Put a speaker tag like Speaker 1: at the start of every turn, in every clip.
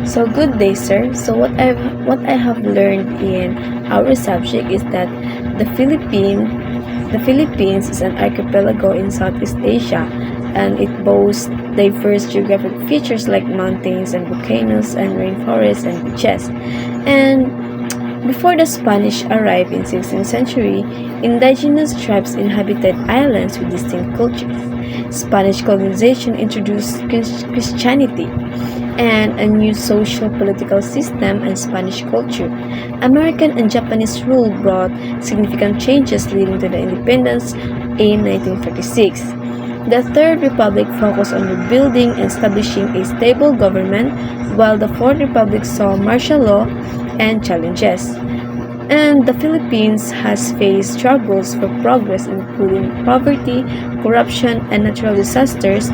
Speaker 1: So good day, sir. So what I have learned in our subject is that the Philippines is an archipelago in Southeast Asia, and it boasts diverse geographic features like mountains and volcanoes and rainforests and beaches. And before the Spanish arrived in 16th century, indigenous tribes inhabited islands with distinct cultures. Spanish colonization introduced Christianity and a new social political system and Spanish culture. American and Japanese rule brought significant changes leading to the independence in 1946. The Third Republic focused on rebuilding and establishing a stable government, while the Fourth Republic saw martial law and challenges. And the Philippines has faced struggles for progress, including poverty, corruption, and natural disasters,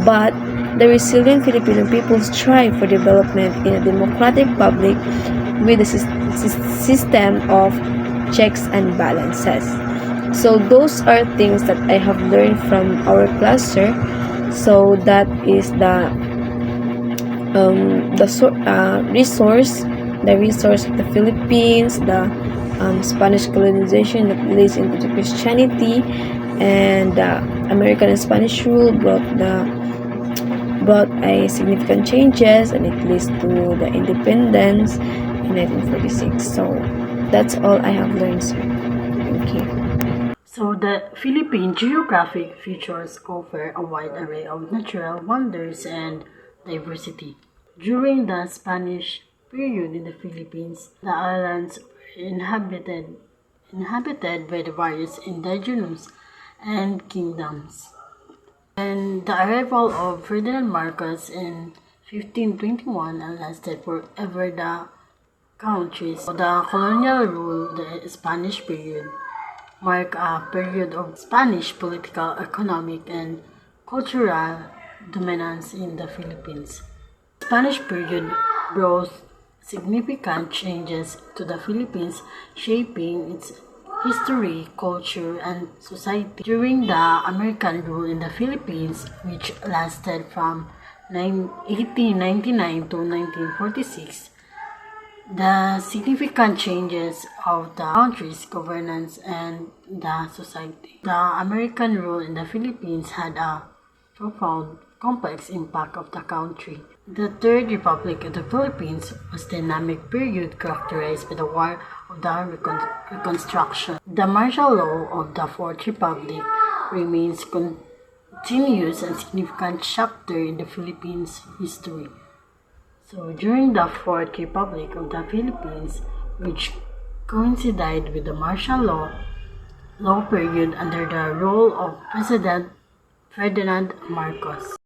Speaker 1: but the resilient Filipino people strive for development in a democratic republic with a system of checks and balances. So those are things that I have learned from our class, sir. So that is the resource of the Philippines, the Spanish colonization that leads into Christianity, and American and Spanish rule brought a significant changes, and it leads to the independence in 1946. So that's all I have learned, sir. Thank you.
Speaker 2: So the Philippine geographic features offer a wide array of natural wonders and diversity. During the Spanish period in the Philippines, the islands were inhabited by the various indigenous and kingdoms. And the arrival of Ferdinand Marcos in 1521 lasted forever the countries. The colonial rule, the Spanish period, marked a period of Spanish political, economic, and cultural dominance in the Philippines. The Spanish period brought significant changes to the Philippines, shaping its history, culture, and society. During the American rule in the Philippines, which lasted from 1899 to 1946, the significant changes of the country's governance and the society. The American rule in the Philippines had a profound, complex impact of the country. The Third Republic of the Philippines was a dynamic period characterized by the War of the Reconstruction. The martial law of the Fourth Republic remains continuous and significant chapter in the Philippines' history. So during the Fourth Republic of the Philippines, which coincided with the martial law period under the rule of President Ferdinand Marcos.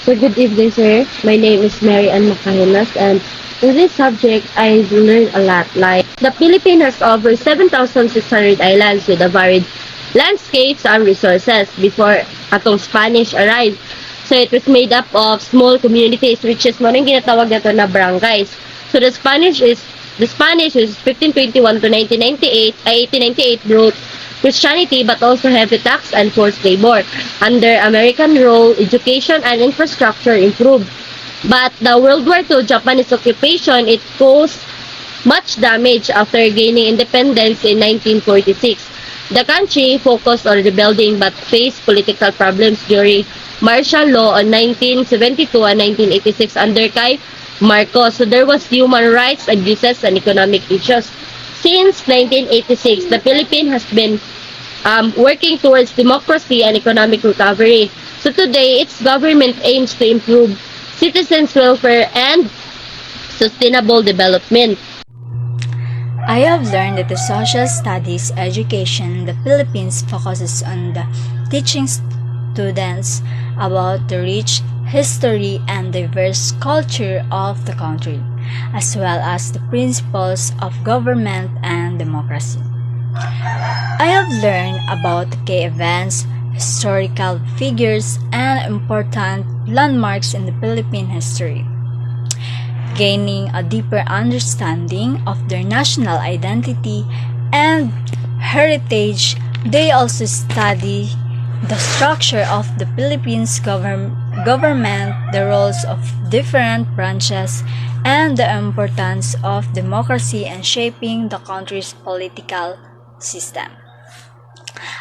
Speaker 3: So good evening, sir. My name is Mary Ann Macahilas, and in this subject, I learned a lot. Like, the Philippines has over 7,600 islands with a varied landscapes and resources before atong Spanish arrived. So it was made up of small communities, which is mo rin ginatawag nato na barangays. So the Spanish is 1521 to 1898 brought Christianity, but also heavy tax and forced labor. Under American rule, education and infrastructure improved. But the World War II Japanese occupation, it caused much damage after gaining independence in 1946. The country focused on rebuilding but faced political problems during martial law on 1972 and 1986 under kay Marcos. So there was human rights abuses and economic issues. Since 1986, the Philippines has been working towards democracy and economic recovery. So today, its government aims to improve citizens' welfare and sustainable development.
Speaker 4: I have learned that the social studies education in the Philippines focuses on the teaching students about the rich history and diverse culture of the country, as well as the principles of government and democracy. I have learned about the key events, historical figures, and important landmarks in the Philippine history. Gaining a deeper understanding of their national identity and heritage, they also study the structure of the Philippines government, the roles of different branches, and the importance of democracy in shaping the country's political system.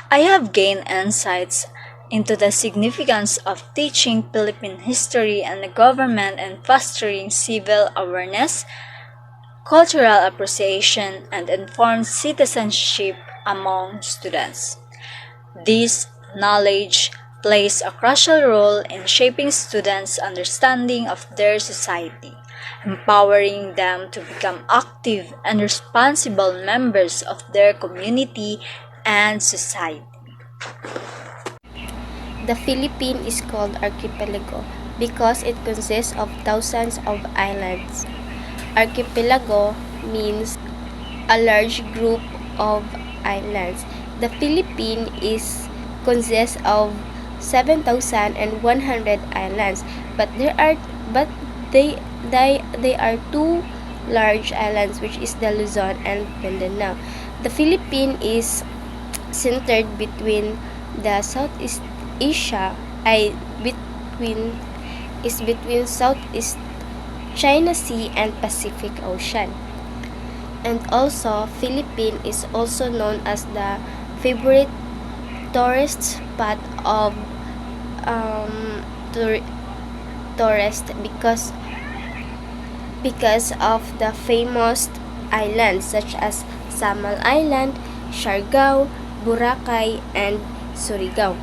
Speaker 4: I have gained insights into the significance of teaching Philippine history and the government and fostering civil awareness, cultural appreciation, and informed citizenship among students. This knowledge plays a crucial role in shaping students' understanding of their society, empowering them to become active and responsible members of their community and society.
Speaker 5: The Philippines is called archipelago because it consists of thousands of islands. Archipelago means a large group of islands. The Philippines consists of 7,100 islands, but they are two large islands, which is the Luzon and Mindanao. The Philippines is centered between the Southeast Asia between Southeast China Sea and Pacific Ocean. And also, Philippines is also known as the favorite tourist spot of tourists because of the famous islands such as Samal Island, Siargao, Boracay, and Surigao.